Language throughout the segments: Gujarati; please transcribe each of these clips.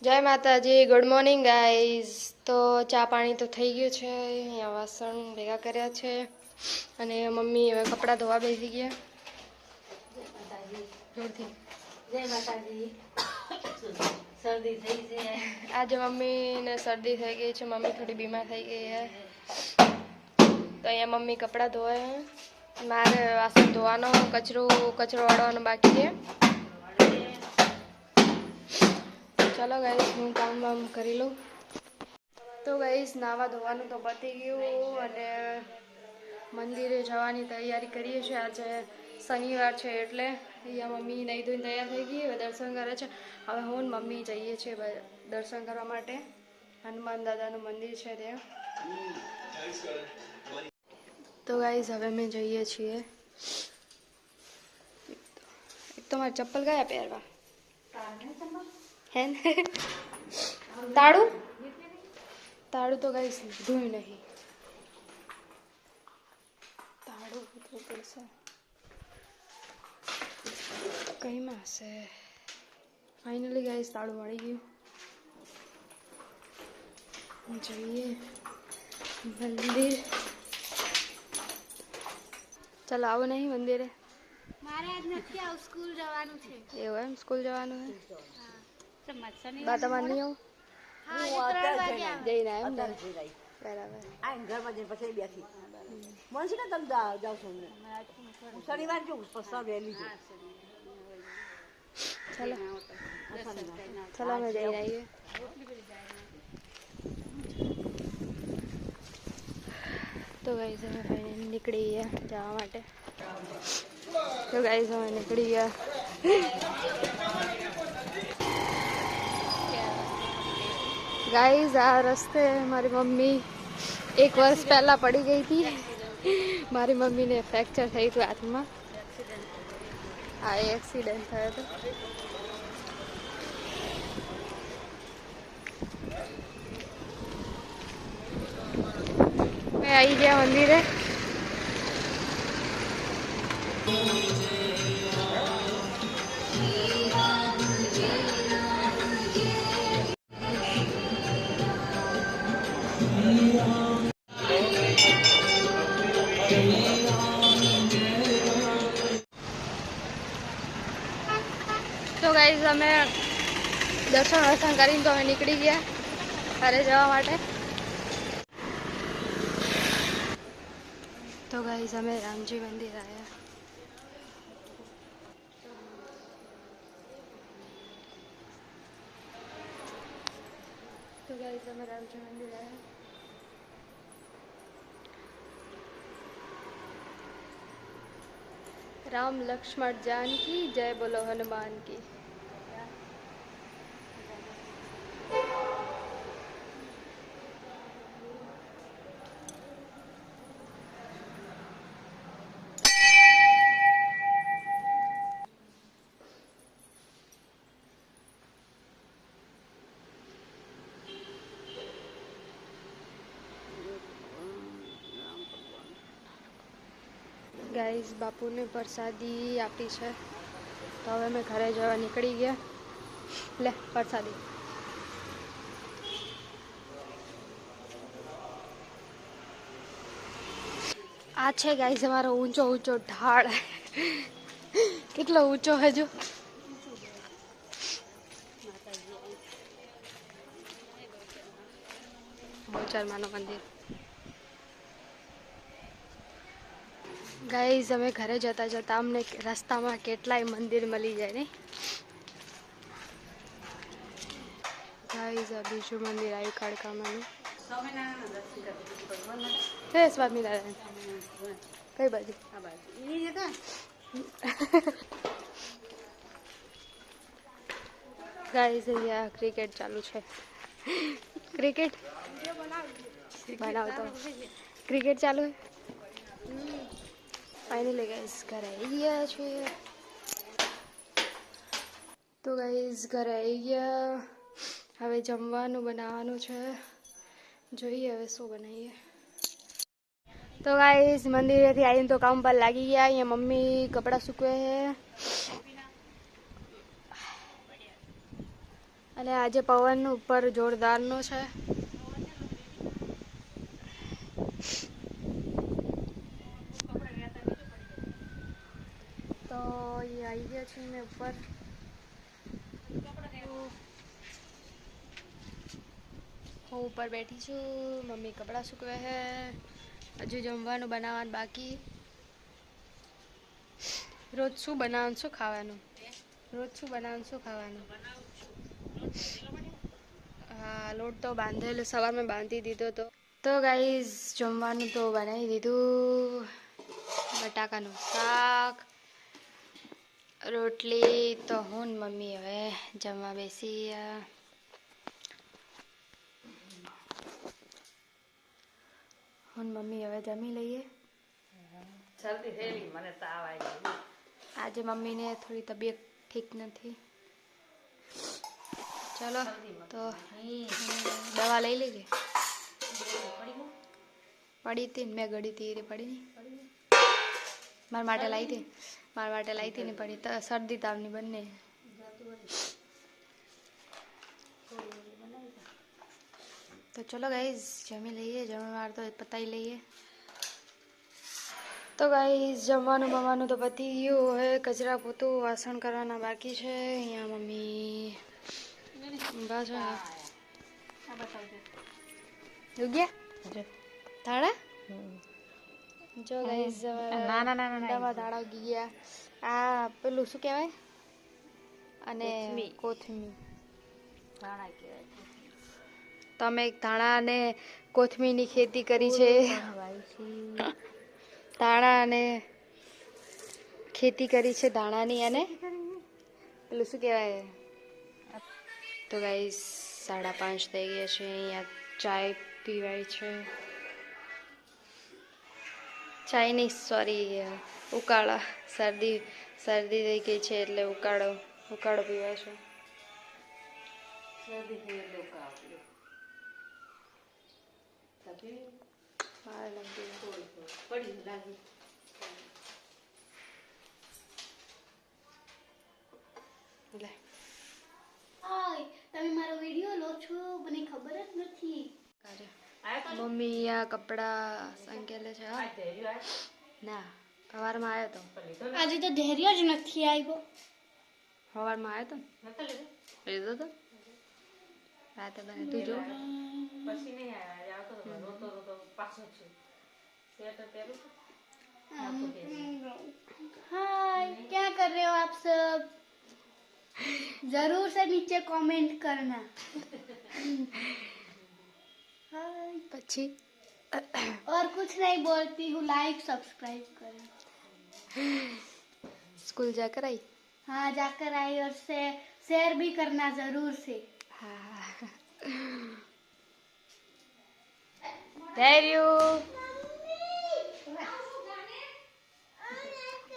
જય માતાજી, ગુડ મોર્નિંગ ગાઈઝ। તો ચા પાણી તો થઈ ગયું છે, અહીંયા વાસણ ભેગા કર્યા છે અને મમ્મી હવે કપડાં ધોવા બેસી ગયા। જય માતાજી। શરદી થઈ છે આજે મમ્મીને શરદી થઈ ગઈ છે, મમ્મી થોડી બીમાર થઈ ગઈ है, તો અહીંયા મમ્મી કપડાં ધોવે है, મારે વાસણ ધોવાનો કચરો વાળવાનો બાકી છે। चलो गाइस હું કામ વામ કરી લઉં। તો ગાઈસ નાવા ધોવાનું તો પતી ગયું અને મંદિરે જવાની તૈયારી કરીએ છીએ। આજે શનિવાર છે એટલે અહીંયા મમ્મી નહીં ધોઈને તૈયાર થઈ ગઈ, હવે દર્શન કરે છે। હવે હું ને મમ્મી જઈએ છીએ દર્શન કરવા માટે, હનુમાન દાદાનું મંદિર છે ત્યાં। તો ગાઈસ હવે અમે જઈએ છીએ। એક તો મારે ચપ્પલ ગયા પહેરવા है ताड़ू ताड़ू तो गाइस લીધું नहीं, ताड़ू तो પડશે કઈ માં છે। ફાઇનલી ગાइस તાળું મળી ગયું। જઈએ મંદિર। ચાલો આવો નહીં મંદિરે। મારે આજ નથી આવું, સ્કૂલ જવાનું છે। એવું એમ, સ્કૂલ જવાનું છે? હા બા તમારે નહીં આવું? હા 3 વાગે આવે। જઈને એમ ને, બરાબર। આ ઘરમાં જઈને પછી બેઠી મને છે ને તમે જાવ છો શનિવાર જો પૈસા વહેલી જો चलो चलो मैं जई रही है। तो गाइस हमें फाइनली निकली है जवा માટે। तो गाइस हमें निकली है। गाइस आ रास्ते हमारी मम्मी एक वर्ष पहला पड़ी गई थी। हमारी मम्मी ने फ्रैक्चर થઈ હતું હાથમાં। આ એક્સિડન્ટ થયો હતો। मैं आई गया मंदिर है। तो गाइस અમે દર્શન કરીને તો અમે નીકળી ગયા ઘરે જવા માટે। तो गाइस हमें रामजी मंदिर आया। तो गाइस हमें रामजी मंदिर आया। राम लक्ष्मण जानकी जय बोलो हनुमान की। गाइस बापू ने प्रसादी आपी है, तो हमें मैं घरे जवा निकली गया। ले प्रसादी आ छे गाइस हमारा ऊंचो ऊंचो ढाल। कितना ऊंचो है जो बोचर मानो मंदिर। गाइस हमें घरे जता जता अमने रस्ता में केटलाय मंदिर मળી જાય ને। गाइस आ बीजू मंदिर आई खड़कामाનું છે। સ્વામિનારાયણ કઈ બાજુ? આ બાજુ ઈ જતા गाइस यहाँ क्रिकेट चालू है। क्रिकेट बनाओ तो क्रिकेट चालू है। फाइनली गाइस घरे आई गया છે। તો ગાઈસ ઘરે આવી ગયા, હવે જમવાનું બનાવવાનું છે, જોઈએ હવે શું બનાવીએ। तो गाइस मंदिर थी आईने तो काम पर लागी गया। यहाँ मम्मी कपड़ा सूकवे है। અને આજે પવન ઉપર જોરદારનો છે. તો એ આવી ગયા છું મેં ઉપર. હું ઉપર બેઠી છું, મમ્મી કપડાં સૂકવે છે. હજુ જમવાનું બનાવવાનું બાકી. રોજ શું બનાવવાનું, શું ખાવાનું? રોજ શું બનાવવાનું, શું ખાવાનું? હા, લોટ તો બાંધેલો, સવારમાં બાંધી દીધો તો. તો ગાઈઝ જમવાનું તો બનાવી દીધું. બટાકાનું શાક, રોટલી. તો હું ને મમ્મી હવે જમવા બેસી. હું મમ્મી હવે જમી લઈએ. શરદી થયેલી, મને તાવ આવી ગયો. આજે મમ્મીને થોડી તબિયત ઠીક નથી. ચલો તો દવા લઈ લેજે. પડી હતી ને મેં ગળી હતી એ પડી નહીં. મારા માટે લાવી હતી, મારા માટે લાવી હતી ને પડી. શરદી તાવની બંને. તો ચલો ગાઈઝ જમી લઈએ. જમણવાર તો પતાવી લઈએ. તો ગાઈઝ જમવાનું તો પતી ગયું. હવે કચરા પોતું વાસણ કરવાના બાકી છે. અહીંયા મમ્મી ઊંઘા છે. યોગ્ય ધાણા જો ગાઈઝ દવા ધાણા ઉગી ગયા. આ પેલું શું કહેવાય? અને કોથમીર. ધાણા કહેવાય. તમે ધાણા અને કોથમીરની ખેતી કરી છે. ધાણા અને ખેતી કરી છે ધાણાની. અને પેલું શું કહેવાય? તો ગાઈઝ 5:30 થઈ ગયા છે. અહીંયા ચાય પીવાય છે. ચાય નહીં, સોરી, ઉકાળા. શરદી થઈ ગઈ છે એટલે ઉકાળો પીવાય છે. શરદી થઈ એટલે ઉકાળો પીવો. પડી લાગી. લે હાય, તમે મારો વિડિયો લો છો મને ખબર જ નથી. મમ્મી આ કપડા સંકેલે છે. ના, સવારમાં આવ્યો તો. આજે તો ધૈર્ય જ નથી આવ્યો. સવારમાં આવ્યો તો લીધો તો રાતે બને. તું જો પછી નહીં આવ્યા. આવતો તો રોતો રોતો પાછો છે. સ્વેટર પહેરું છું. हाय, क्या कर रहे हो आप सब? जरूर से नीचे कमेंट करना. हाय. પછી और कुछ नहीं बोलती हूँ, लाइक सब्सक्राइब करना. स्कूल जाकर आई? हाँ, जाकर आई. और से शेयर भी करना जरूर से. હા. ધૈર્ય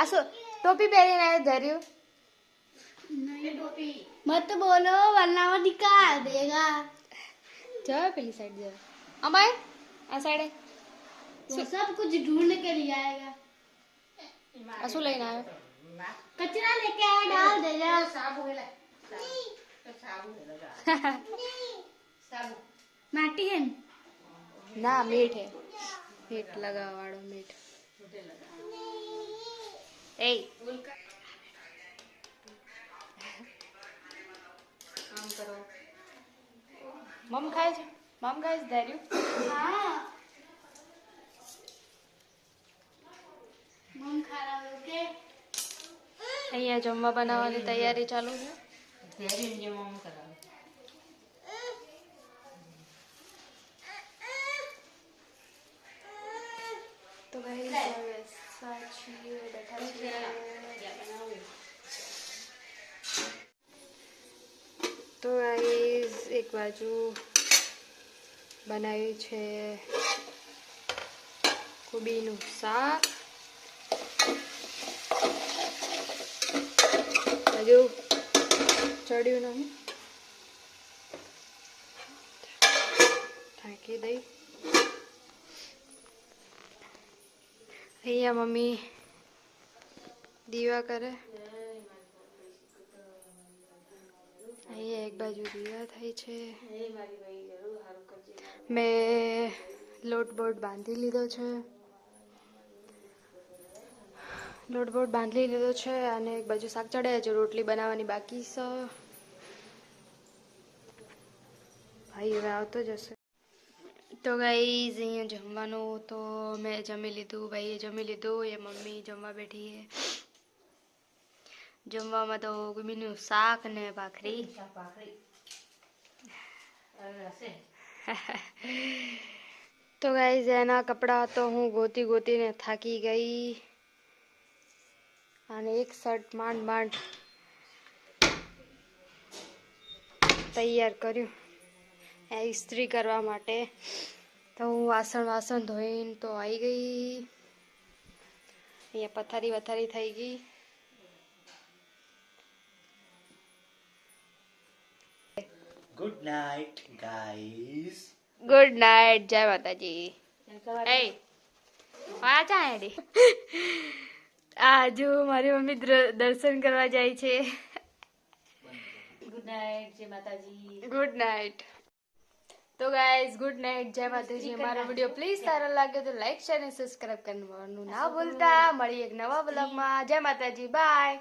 આસો ટોપી પહેરીને આવ્યો ધૈર્ય. मत बोलो वरना वो निकाल देगा. જાવ પેલી સાઈડ જાવ. અમાય આ સાઈડે वो सब कुछ ढूंढ के ले आएगा. આ શું લઈને આવ્યો? कचरा लेके आया, डाल देगा. माटी है न? ના મીઠ હે. મીઠ લગાવવા વાળો મીઠ. એ કામ કરો. મમ ખાય છે? મમ ખાય છે ધૈર્ય? हाँ. मम खा रहा है. ओके. અહીંયા જમવા બનાવવાની તૈયારી ચાલુ છે. ધૈર્ય જેમ આમ કરાવે. તો ગાઈસ હવે સાચી બેઠા છીએ. તો ગાઈસ એક બાજુ બનાવ્યું છે કોબીનું શાક. હજુ ચડ્યું નહીં. ઢાંકી દઈ. અહીંયા મમ્મી દીવા કરે. અહીંયા એક બાજુ દીવા થાય છે. મેં લોટ બોટ બાંધી લીધો છે. લોટ બોટ બાંધી લીધો છે અને એક બાજુ શાક ચડાવ્યા છે. રોટલી બનાવવાની બાકી છે. ભાઈ હવે આવતો જ હશે. તો ગાઈઝ અહીંયા જમવાનું તો મેં જમી લીધું, ભાઈએ જમી લીધું, એ મમ્મી જમવા બેઠી છે. જમવામાં તો ગમીનું શાક ને ભાખરી. તો ગાઈઝ એના કપડાં તો હું ગોતી ગોતીને થાકી ગઈ અને એક શર્ટ માંડ તૈયાર કર્યું ઇસ્ત્રી કરવા માટે. તો હું વાસણ ધોઈને તો આવી ગઈ. અહીંયા પથારી થઈ ગઈ. Good night guys. Good night. જય માતાજી. એ વાચા હેડી આ જો મારી મમ્મી દર્શન કરવા જાય છે. ગુડ નાઇટ, જય માતાજી. Good night. તો ગાઈઝ ગુડ નાઇટ, જય માતાજી. અમારો વિડીયો પ્લીઝ સારો લાગ્યો તો લાઈક શેર અને સબસ્ક્રાઇબ કરવાનું ના ભૂલતા. મળીએ એક નવા બ્લોગમાં. જય માતાજી. બાય.